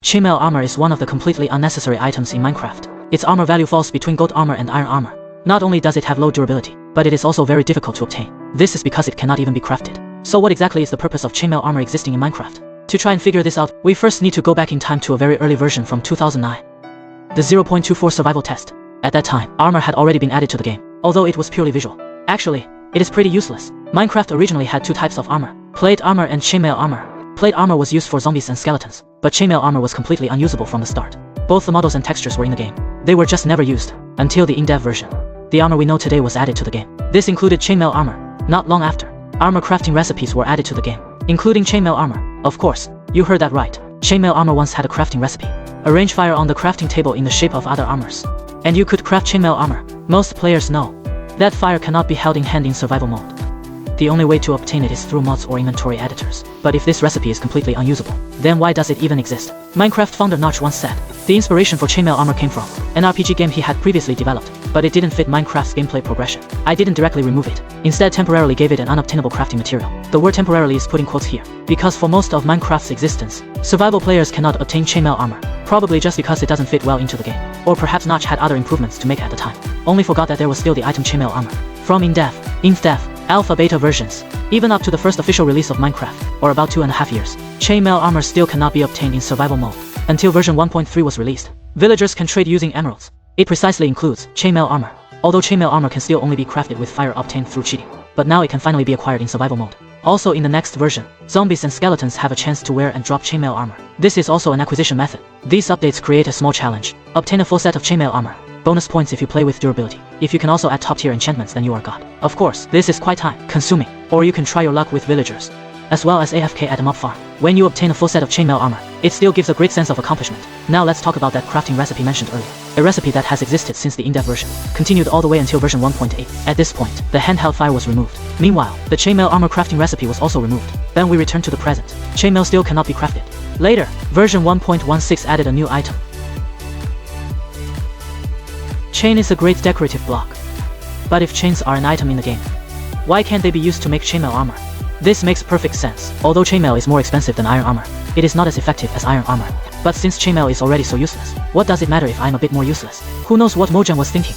Chainmail armor is one of the completely unnecessary items in Minecraft. Its armor value falls between gold armor and iron armor. Not only does it have low durability, but it is also very difficult to obtain. This is because it cannot even be crafted. So what exactly is the purpose of chainmail armor existing in Minecraft? To try and figure this out, we first need to go back in time to a very early version from 2009. The 0.24 survival test. At that time, armor had already been added to the game, although it was purely visual. Actually, it is pretty useless. Minecraft originally had two types of armor, plate armor and chainmail armor. Plate armor was used for zombies and skeletons, but chainmail armor was completely unusable from the start. Both the models and textures were in the game. They were just never used, until the in-dev version. The armor we know today was added to the game. This included chainmail armor. Not long after, armor crafting recipes were added to the game, including chainmail armor. Of course, you heard that right. Chainmail armor once had a crafting recipe. Arrange fire on the crafting table in the shape of other armors, and you could craft chainmail armor. Most players know that fire cannot be held in hand in survival mode. The only way to obtain it is through mods or inventory editors. But if this recipe is completely unusable, then why does it even exist? Minecraft founder Notch once said, the inspiration for chainmail armor came from an RPG game he had previously developed, but it didn't fit Minecraft's gameplay progression. I didn't directly remove it, instead temporarily gave it an unobtainable crafting material. The word temporarily is put in quotes here, because for most of Minecraft's existence, survival players cannot obtain chainmail armor, probably just because it doesn't fit well into the game. Or perhaps Notch had other improvements to make at the time, only forgot that there was still the item chainmail armor. From in-dev, alpha, beta versions, even up to the first official release of Minecraft, or about 2.5 years, chainmail armor still cannot be obtained in survival mode. Until version 1.3 was released, villagers can trade using emeralds. It precisely includes chainmail armor, although chainmail armor can still only be crafted with fire obtained through cheating. But now it can finally be acquired in survival mode. Also in the next version, zombies and skeletons have a chance to wear and drop chainmail armor. This is also an acquisition method. These updates create a small challenge. Obtain a full set of chainmail armor. Bonus points if you play with durability. If you can also add top tier enchantments, then you are god. Of course, this is quite time consuming, or you can try your luck with villagers, as well as AFK at a mob farm. When you obtain a full set of chainmail armor, it still gives a great sense of accomplishment. Now let's talk about that crafting recipe mentioned earlier. A recipe that has existed since the in-depth version, continued all the way until version 1.8. At this point, the handheld fire was removed. Meanwhile, the chainmail armor crafting recipe was also removed. Then we return to the present. Chainmail still cannot be crafted. Later, version 1.16 added a new item. Chain is a great decorative block. But if chains are an item in the game, why can't they be used to make chainmail armor? This makes perfect sense. Although chainmail is more expensive than iron armor, it is not as effective as iron armor. But since chainmail is already so useless, what does it matter if I'm a bit more useless? Who knows what Mojang was thinking?